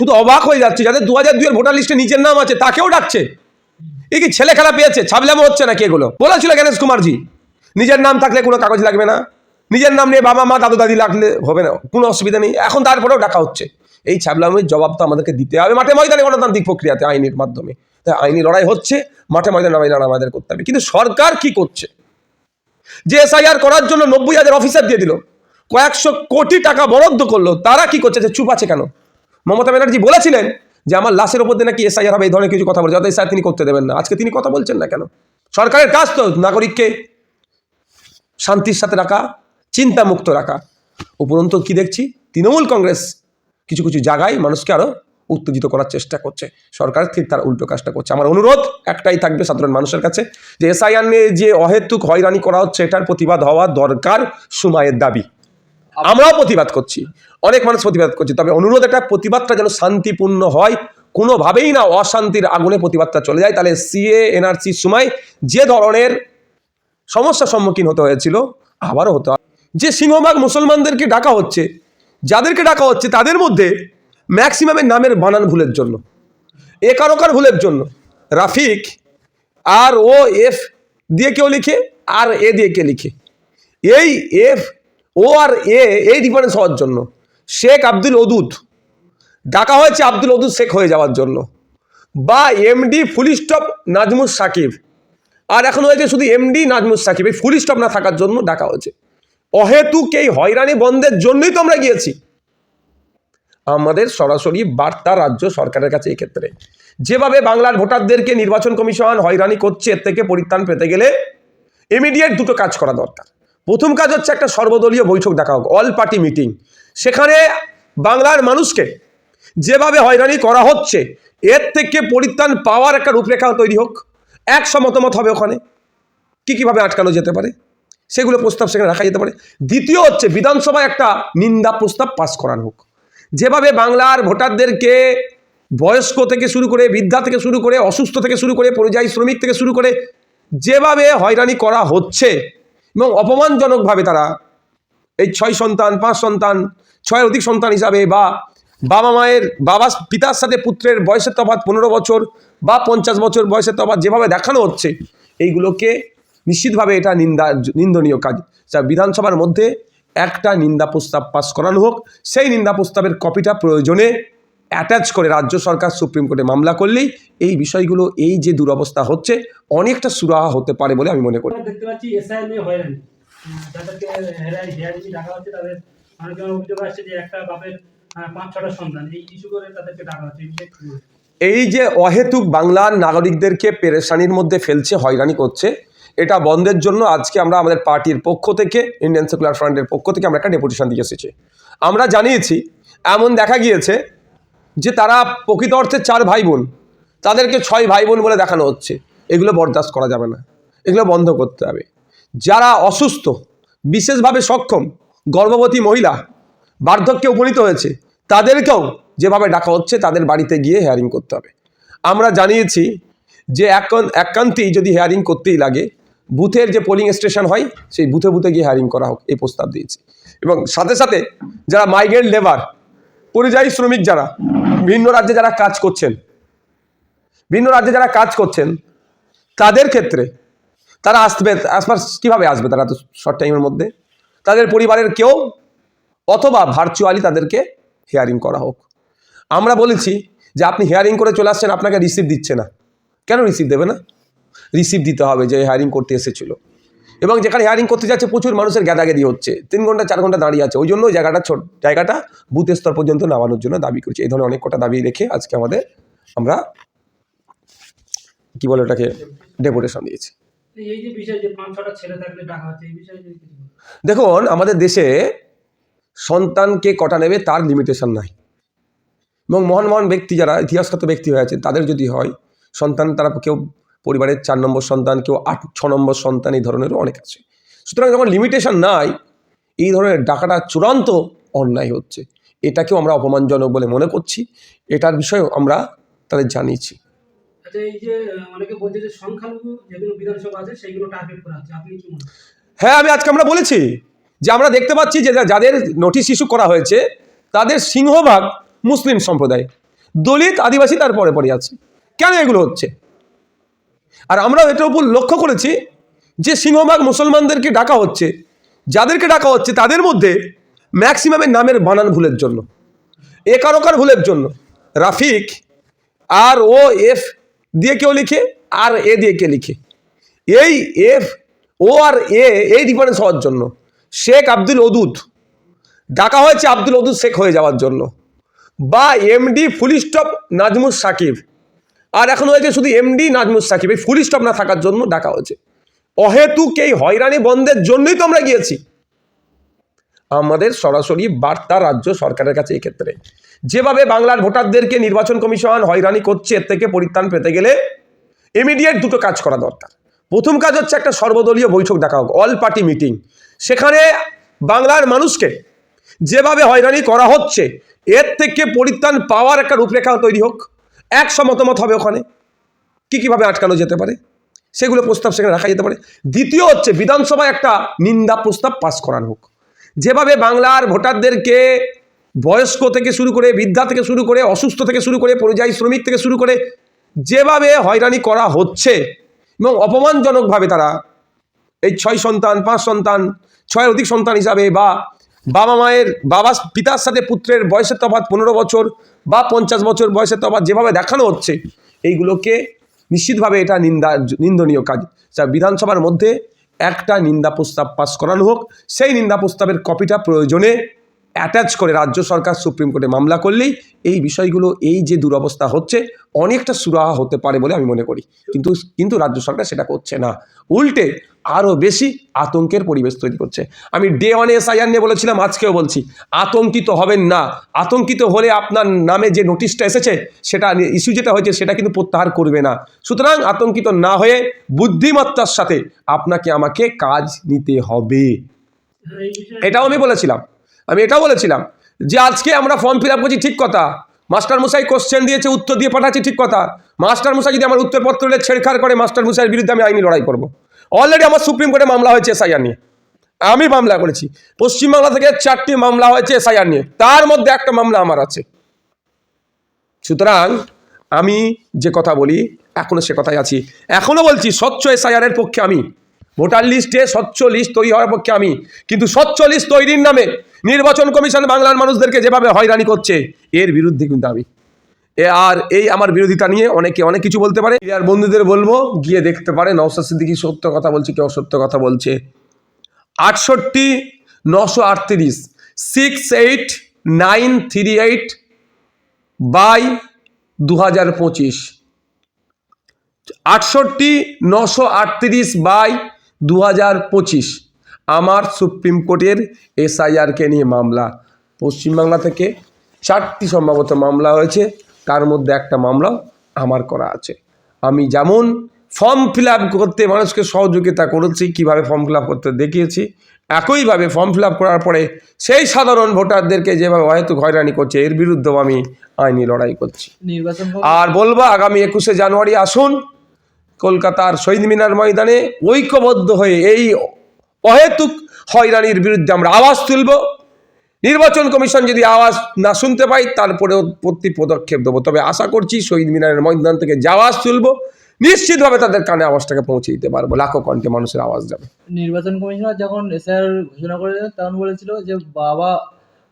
শুধু অবাক হয়ে যাচ্ছে, যাদের 2002-এর ভোটার লিস্টে নিজের নাম আছে তাকেও ডাকছে। এই কি ছেলে খেলা পেয়েছে? ছাবলামো হচ্ছে নাকি এগুলো? বলেছিল গণেশ কুমারজি নিজের নাম থাকলে কোনো কাগজ লাগবে না, নিজের নাম নিয়ে বাবা মা দাদু দাদি লাগলে হবে না, কোনো অসুবিধা নেই। এখন তারপরেও ডাকা হচ্ছে। এই ছাবলামের জবাব তো আমাদেরকে দিতে হবে মাঠে ময়দানে, গণতান্ত্রিক প্রক্রিয়াতে, আইনের মাধ্যমে। তাই আইনি লড়াই হচ্ছে, মাঠে ময়দানে লড়াই আমাদের করতে হবে। কিন্তু সরকার কি করছে? যে এসআইআর করার জন্য 90,000 অফিসার দিয়ে দিল, কয়েকশো কোটি টাকা বরাদ্দ করলো, তারা কি করছে? যে চুপ আছে কেন? মমতা ব্যানার্জি বলেছিলেন যে আমার লাশের উপর দিয়ে নাকি এসআইআর হবে, এই ধরনের কিছু কথা বলে, যাতে এসআইআর তিনি করতে দেবেন না। আজকে তিনি কথা বলছেন না কেন? সরকারের কাজ তো নাগরিককে শান্তির সাথে রাখা, চিন্তামুক্ত রাখা। উপরন্তু কি দেখছি? তৃণমূল কংগ্রেস কিছু কিছু জায়গায় মানুষকে আরো উত্তেজিত করার চেষ্টা করছে। সরকার ঠিক তার উল্টো কাজটা করছে। আমার অনুরোধ একটাই থাকবে সাধারণ মানুষের কাছে, যে এসআইআর নিয়ে যে অহেতুক হয়রানি করা হচ্ছে, এটার প্রতিবাদ হওয়া দরকার, সময়ের দাবি। আমরাও প্রতিবাদ করছি, অনেক মানুষ প্রতিবাদ করছে, তবে অনুরোধ এটা, প্রতিবাদটা যেন শান্তিপূর্ণ হয়, কোনোভাবেই না অশান্তির আগুনে প্রতিবাদটা চলে যায়। তাহলে সিএ এনআরসির সময় যে ধরনের সমস্যার সম্মুখীন হতে হয়েছিল আবারও হতে হয়। যে সিংহভাগ মুসলমানদেরকে ডাকা হচ্ছে, যাদেরকে ডাকা হচ্ছে তাদের মধ্যে ম্যাক্সিমামের নামের বানান ভুলের জন্য, একারকার ভুলের জন্য, রাফিক আর ও এফ দিয়ে কেউ লিখে, আর এ দিয়ে কে লিখে, এই এফ ও আর এ এই ডিফারেন্স হওয়ার জন্য শেখ আব্দুল ওদুদ ডাকা হয়েছে আব্দুল ওদুদ শেখ হয়ে যাওয়ার জন্য, বা MD full stop Nazmus Sakib, আর এখন হয়েছে শুধু এমডি নাজমুস সাকিব, এই ফুল স্টপ না থাকার জন্য ডাকা হয়েছে। অহেতুক এই হয়রানি বন্ধের জন্যই তো আমরা গিয়েছি। আমাদের সরাসরি বার্তা রাজ্য সরকারের কাছে এক্ষেত্রে, যেভাবে বাংলার ভোটারদেরকে নির্বাচন কমিশন হয়রানি করছে, এর থেকে পরিত্রাণ পেতে গেলে ইমিডিয়েট দুটো কাজ করা দরকার। প্রথম কাজ হচ্ছে একটা সর্বদলীয় বৈঠক ডাকা হোক, অল পার্টি মিটিং। সেখানে বাংলার মানুষকে যেভাবে হয়রানি করা হচ্ছে, এর থেকে পরিত্রাণ পাওয়ার একটা রূপরেখা তৈরি হোক, একশো মতামত হবে ওখানে, কীভাবে আটকানো যেতে পারে সেগুলো প্রস্তাব সেখানে রাখা যেতে পারে। দ্বিতীয় হচ্ছে বিধানসভায় একটা নিন্দা প্রস্তাব পাস করানো হোক, যেভাবে বাংলার ভোটারদেরকে বয়স্ক থেকে শুরু করে, বৃদ্ধা থেকে শুরু করে, অসুস্থ থেকে শুরু করে, পরিযায়ী শ্রমিক থেকে শুরু করে যেভাবে হয়রানি করা হচ্ছে, এবং অপমানজনকভাবে তারা এই 6 সন্তান 5 সন্তান 6-এর অধিক সন্তান হিসাবে, বা পিতার সাথে পুত্রের বয়সের তফাৎ 15 বছর বা 50 বছর বয়সের তফাৎ যেভাবে দেখানো হচ্ছে, এইগুলোকে নিশ্চিতভাবে এটা নিন্দনীয় কাজ। যা বিধানসভার মধ্যে একটা নিন্দা প্রস্তাব পাস করানো হোক, সেই নিন্দা প্রস্তাবের কপিটা প্রয়োজনে অ্যাটাচ করে রাজ্য সরকার সুপ্রিম কোর্টে মামলা করলেই এই বিষয়গুলো, এই যে দুরবস্থা হচ্ছে, অনেকটা সুরাহা হতে পারে বলে আমি মনে করি। দেখতে পাচ্ছি এসআইআর নিয়ে হয়রানি, যাদেরকে হেয়ারিং ডাকা হচ্ছে, তাদের অনেকের অভিযোগ আসছে যে একটা বাপের 5-6টা সন্তান, এই ইস্যু করে তাদেরকে ডাকা হচ্ছে। এই যে অহেতুক বাংলার নাগরিকদেরকে পেরেশানির মধ্যে ফেলছে, হয়রানি করছে, এটা বন্ধের জন্য আজকে আমরা আমাদের পার্টির পক্ষ থেকে, ইন্ডিয়ান সেকুলার ফ্রন্টের পক্ষ থেকে আমরা একটা ডেপুটেশন দিয়ে এসেছি। আমরা জানিয়েছি, এমন দেখা গিয়েছে যে তারা প্রকৃত অর্থে 4 ভাই বোন, তাদেরকে 6 ভাই বোন বলে দেখানো হচ্ছে। এগুলো বরদাস্ত করা যাবে না, এগুলো বন্ধ করতে হবে। যারা অসুস্থ, বিশেষভাবে সক্ষম, গর্ভবতী মহিলা, বার্ধক্যে উপনীত হয়েছে, তাদেরকেও যেভাবে ডাকা হচ্ছে তাদের বাড়িতে গিয়ে হেয়ারিং করতে হবে। আমরা জানিয়েছি যে একান্তই যদি হেয়ারিং করতেই লাগে, বুথের যে পোলিং স্টেশন হয় সেই বুথে বুথে গিয়ে হেয়ারিং করা হোক, এই প্রস্তাব দিয়েছি। এবং সাথে সাথে যারা মাইগ্রেন্ট লেবার, পরিযায়ী শ্রমিক, যারা ভিন্ন রাজ্যে যারা কাজ করছেন, তাদের ক্ষেত্রে তারা আসবার কীভাবে আসবে? তারা তো শর্ট টাইমের মধ্যে, তাদের পরিবারের কেউ অথবা ভার্চুয়ালি তাদেরকে হিয়ারিং করা হোক। আমরা বলেছি যে আপনি হিয়ারিং করে চলে আসছেন, আপনাকে রিসিভ দিচ্ছে না, কেন রিসিভ দেবে না? রিসিভ দিতে হবে যে হিয়ারিং করতে এসেছিল। এবং যেখানে হিয়ারিং করতে যাচ্ছে প্রচুর মানুষের গ্যাদাগেদি হচ্ছে, 3 ঘন্টা 4 ঘন্টা দাঁড়িয়ে আছে, ওই জন্য জায়গাটা বুথ স্তর পর্যন্ত নামানোর জন্য দাবি করছি। এই ধরনের অনেক কটা দাবি রেখে আজকে আমরা কি বলে ওটাকে ডেপুটেশন দিয়েছি। এই যে বিষয় যে 5-6টা ছেলে থাকলে ডাকা হচ্ছে, এই বিষয়ে দেখুন, আমাদের দেশে সন্তানকে কটা নেবে তার লিমিটেশন নাই, এবং মহান মহান ব্যক্তি যারা ইতিহাসগত ব্যক্তি হয়ে আছেন, তাদের যদি হয় সন্তান, তারা কেউ পরিবারের 4 নম্বর সন্তান, কেউ 8-6 নম্বর সন্তান, এই ধরনেরও অনেক আছে। সুতরাং যখন লিমিটেশন নাই, এই ধরনের ডাকাটা চূড়ান্ত অন্যায় হচ্ছে। এটাকেও আমরা অপমানজনক বলে মনে করছি, এটার বিষয়েও আমরা তাদের জানিয়েছি। আচ্ছা, এই যে অনেকে বলছে যে সংখ্যালঘু যেগুলো বিধানসভা আছে সেইগুলো টার্গেট করা হচ্ছে, আপনি কি মনে করেন? হ্যাঁ, আমরা বলেছি যে আমরা দেখতে পাচ্ছি যে যাদের নোটিশ ইস্যু করা হয়েছে তাদের সিংহভাগ মুসলিম সম্প্রদায়, দলিত আদিবাসী তার পরে পরে আছে। কেন এগুলো হচ্ছে? আর আমরা এটার উপর লক্ষ্য করেছি যে সিংহভাগ মুসলমানদেরকে ডাকা হচ্ছে, যাদেরকে ডাকা হচ্ছে তাদের মধ্যে ম্যাক্সিমামের নামের বানান ভুলের জন্য, একারকার ভুলের জন্য। রাফিক আর ও এফ দিয়ে কেউ লিখে, আর এ দিয়ে কে লিখে, এই এফ ও আর এ এই ডিফারেন্স হওয়ার জন্য। শেখ আব্দুল ওদুদ ডাকা হয়েছে আব্দুল ওদুদ শেখ হয়ে যাওয়ার জন্য, বা MD full stop Nazmus Sakib, আর এখন হয়েছে শুধু এমডি নাজমুস সাকিব, এই ফুল স্টপ না থাকার জন্য ডাকা হয়েছে। অহেতুক এই হয়রানি বন্ধের জন্যই তো আমরা গিয়েছি। আমাদের সরাসরি বার্তা রাজ্য সরকারের কাছে এই ক্ষেত্রে, যেভাবে বাংলার ভোটারদেরকে নির্বাচন কমিশন হয়রানি করছে, এর থেকে পরিত্রাণ পেতে গেলে ইমিডিয়েট দুটো কাজ করা দরকার। প্রথম কাজ হচ্ছে একটা সর্বদলীয় বৈঠক ডাকা হোক, অল পার্টি মিটিং। সেখানে বাংলার মানুষকে যেভাবে হয়রানি করা হচ্ছে এর থেকে পরিত্রাণ পাওয়ার একটা রূপরেখা তৈরি হোক, একশো মতামত হবে ওখানে কীভাবে আটকানো যেতে পারে, সেগুলো প্রস্তাব সেখানে রাখা যেতে পারে। দ্বিতীয় হচ্ছে বিধানসভায় একটা নিন্দা প্রস্তাব পাস করানো হোক, যেভাবে বাংলার ভোটারদেরকে বয়স্ক থেকে শুরু করে, বৃদ্ধা থেকে শুরু করে, অসুস্থ থেকে শুরু করে, পরিযায়ী শ্রমিক থেকে শুরু করে যেভাবে হয়রানি করা হচ্ছে এবং অপমানজনকভাবে তারা এই 6 সন্তান 5 সন্তান 6-এর অধিক সন্তান হিসাবে, বা বাবা পিতার সাথে পুত্রের বয়সের তফাৎ 15 বছর বা 50 বছর বয়সের তফাৎ যেভাবে দেখানো হচ্ছে, এইগুলোকে নিশ্চিতভাবে এটা নিন্দনীয় কাজ। যা বিধানসভার মধ্যে একটা নিন্দা প্রস্তাব পাস করানো হোক, সেই নিন্দা প্রস্তাবের কপিটা প্রয়োজনে অ্যাটাচ করে রাজ্য সরকার সুপ্রিম কোর্টে মামলা করলেই এই বিষয়গুলো, এই যে দুরবস্থা হচ্ছে, অনেকটা সুরাহা হতে পারে বলে আমি মনে করি। কিন্তু রাজ্য সরকার সেটা করছে না, উল্টে আরও বেশি আতঙ্কের পরিবেশ তৈরি করছে। আমি ডে 1 SIR নিয়ে বলেছিলাম, আজকেও বলছি, আতঙ্কিত হবেন না। আতঙ্কিত হলে আপনার নামে যে নোটিশটা এসেছে, সেটা ইস্যু যেটা হয়েছে সেটা কিন্তু প্রত্যাহার করবে না। সুতরাং আতঙ্কিত না হয়ে বুদ্ধিমত্তার সাথে আপনাকে আমাকে কাজ নিতে হবে। এটাও আমি বলেছিলাম যে আজকে আমরা ফর্ম ফিল আপ করছি, ঠিক কথা। মাস্টারমশাই কোশ্চেন দিয়েছে, উত্তর দিয়ে পাঠাচ্ছি, ঠিক কথা। মাস্টারমশাই যদি আমার উত্তরপত্রে ছেড়খাড় করে, মাস্টারমশাইয়ের বিরুদ্ধে আমি আইনি লড়াই করব। অলরেডি আমার সুপ্রিম কোর্টে মামলা হয়েছে SIR নিয়ে, আমি মামলা করেছি। পশ্চিমবাংলা থেকে 4টি মামলা হয়েছে SIR নিয়ে, তার মধ্যে একটা মামলা আমার আছে। সুতরাং আমি যে কথা বলি এখনো সে কথাই আছি, এখনো বলছি স্বচ্ছ SIR এর পক্ষে আমি, ভোটার লিস্টে স্বচ্ছ লিস্ট তৈরি হওয়ার পক্ষে আমি। কিন্তু স্বচ্ছ লিস্ট তৈরির নামে নির্বাচন কমিশন বাংলার মানুষদেরকে যেভাবে হয়রানি করছে, এর বিরুদ্ধে কিন্তু আমি। আর এই আমার বিরোধিতা নিয়ে অনেকে অনেক কিছু বলতে পারে, আর বন্ধুদের বলবো গিয়ে দেখতে পারে নওশাদ সিদ্দিকী সত্য কথা বলছে কি অসত্য কথা বলছে। 68 938 68938 বাই 2025, 68 938 বাই 2025 আমার সুপ্রিম কোর্টের SIR-কে নিয়ে মামলা। পশ্চিমবাংলা থেকে 4টি সম্ভবত মামলা হয়েছে, তার মধ্যে একটা মামলাও আমার করা আছে। আমি যেমন ফর্ম ফিল আপ করতে মানুষকে সহযোগিতা করেছি, কীভাবে ফর্ম ফিল আপ করতে দেখিয়েছি, একইভাবে ফর্ম ফিল আপ করার পরে সেই সাধারণ ভোটারদেরকে যেভাবে হয়তো হয়রানি করছে, এর বিরুদ্ধেও আমি আইনি লড়াই করছি। আর বলবো আগামী 21শে জানুয়ারি আসুন কলকাতার শহীদ মিনার ময়দানে ঐক্যবদ্ধ হয়ে এই অহেতুক হয়রানির বিরুদ্ধে আমরা আওয়াজ তুলব। নির্বাচন কমিশন যদি আওয়াজ না শুনতে পাই তারপরেও প্রতি পদক্ষেপ দেবো। তবে আশা করছি শহীদ মিনারের ময়দান থেকে যে আওয়াজ তুলব, নিশ্চিতভাবে তাদের কানে আওয়াজটাকে পৌঁছে দিতে পারবো, লাখো কণ্ঠে মানুষের আওয়াজ যাবে। নির্বাচন কমিশনার যখন SIR ঘোষণা করে তখন বলেছিল যে বাবা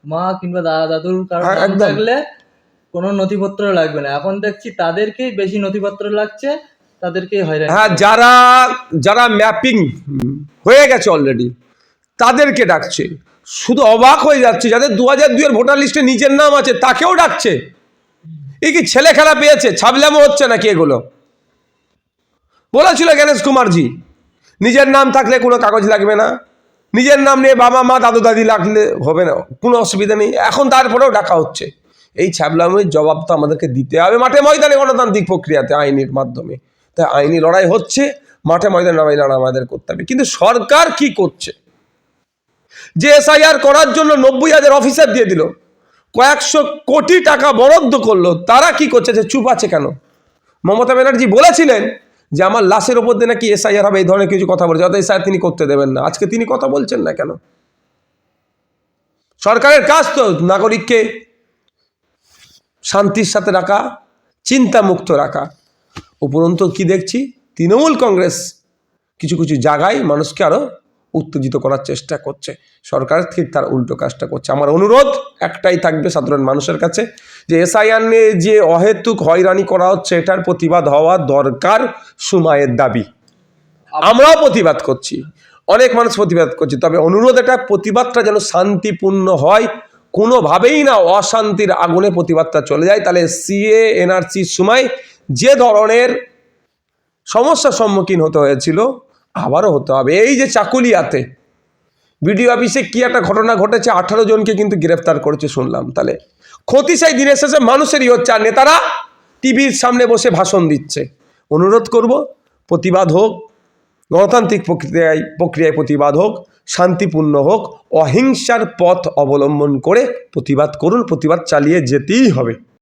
মা কিংবা দাদা দাদুর কারণ থাকলে কোনো নথিপত্র লাগবে না। এখন দেখছি তাদেরকেই বেশি নথিপত্র লাগছে, তাদেরকেই হয়রানি। হ্যাঁ, যারা ম্যাপিং হয়ে গেছে অলরেডি তাদেরকে ডাকছে। শুধু অবাক হয়ে যাচ্ছে, যাদের 2002-এর ভোটার লিস্টে নিজের নাম আছে তাকেও ডাকছে। এই কি ছেলে খেলা পেয়েছে? ছাবলামো হচ্ছে নাকি এগুলো? বলেছিল গণেশ কুমারজি, নিজের নাম থাকলে কোনো কাগজ লাগবে না, নিজের নাম নিয়ে বাবা মা দাদু দাদি লাগলে হবে না, কোনো অসুবিধা নেই। এখন তারপরেও ডাকা হচ্ছে। এই ছাবলামের জবাব তো আমাদেরকে দিতে হবে মাঠে ময়দানে, গণতান্ত্রিক প্রক্রিয়াতে, আইনের মাধ্যমে। তাই আইনি লড়াই হচ্ছে, মাঠে ময়দানে লড়াই আমাদের করতে হবে। কিন্তু সরকার কি করছে? যে SIR করার জন্য 90,000 অফিসার দিয়ে দিল, কয়েকশো কোটি টাকা বরাদ্দ করলো, তারা কি করছে? যে চুপ আছে কেন? মমতা ব্যানার্জি বলেছিলেন যে আমার লাশের ওপর দিয়ে নাকি SIR হবে, এই ধরনের কিছু কথা বলেছে, অর্থাৎ SIR তিনি করতে দেবেন না। আজকে তিনি কথা বলছেন না কেন? সরকারের কাজ তো নাগরিককে শান্তির সাথে রাখা, চিন্তামুক্ত রাখা। উপরন্তু কি দেখছি, তৃণমূল কংগ্রেস কিছু কিছু জায়গায় মানুষকে আরও উত্তেজিত করার চেষ্টা করছে, সরকার ঠিক তার উল্টো কাজটা করছে। আমার অনুরোধ একটাই থাকবে সাধারণ মানুষের কাছে, যে এসআইআর নিয়ে যে অহেতুক হয়রানি করা হচ্ছে এটার প্রতিবাদ হওয়া দরকার, সময়ের দাবি। আমরাও প্রতিবাদ করছি, অনেক মানুষ প্রতিবাদ করছে, তবে অনুরোধ এটা, প্রতিবাদটা যেন শান্তিপূর্ণ হয়, কোনোভাবেই না অশান্তির আগুনে প্রতিবাদটা চলে যায়। তাহলে সিএ এনআরসির সময় যে ধরনের সমস্যার সম্মুখীন হতে হয়েছিল আবারও হতে হবে। এই যে চাকুলিয়াতে বিডিও অফিসে কি একটা ঘটনা ঘটেছে, 18 জনকে কিন্তু গ্রেফতার করেছে শুনলাম। তাহলে ক্ষতি সেই দিনের শেষে মানুষেরই হচ্ছে, আর নেতারা টিভির সামনে বসে ভাষণ দিচ্ছে। অনুরোধ করব, প্রতিবাদ হোক, গণতান্ত্রিক প্রক্রিয়ায় প্রতিবাদ হোক, শান্তিপূর্ণ হোক, অহিংসার পথ অবলম্বন করে প্রতিবাদ করুন, প্রতিবাদ চালিয়ে যেতেই হবে।